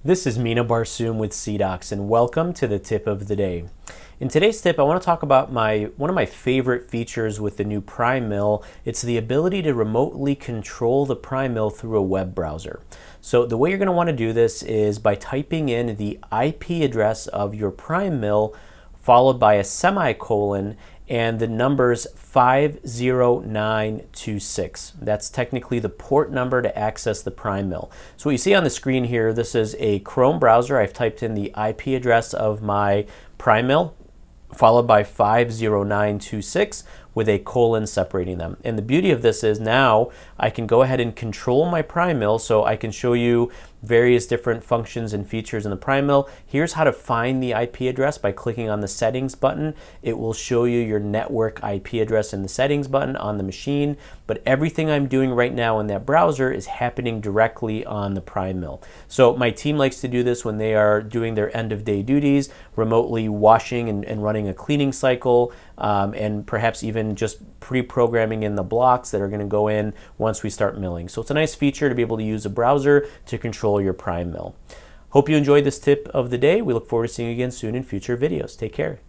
This is Mina Barsoom with CDOCS, and welcome to the tip of the day. In today's tip, I want to talk about one of my favorite features with the new Primemill. It's the ability to remotely control the Primemill through a web browser. So the way you're going to want to do this is by typing in the IP address of your Primemill, followed by a semicolon and the numbers 50926. That's technically the port number to access the Primemill. So what you see on the screen here, this is a Chrome browser. I've typed in the IP address of my Primemill, followed by 50926 with a colon separating them. And the beauty of this is now I can go ahead and control my Primemill, so I can show you various different functions and features in the Primemill. Here's how to find the IP address by clicking on the settings button. It will show you your network IP address in the settings button on the machine, but everything I'm doing right now in that browser is happening directly on the Primemill. So my team likes to do this when they are doing their end of day duties, remotely washing and running a cleaning cycle, and perhaps even just pre-programming in the blocks that are going to go in once we start milling. So it's a nice feature to be able to use a browser to control your Primemill. Hope you enjoyed this tip of the day. We look forward to seeing you again soon in future videos. Take care.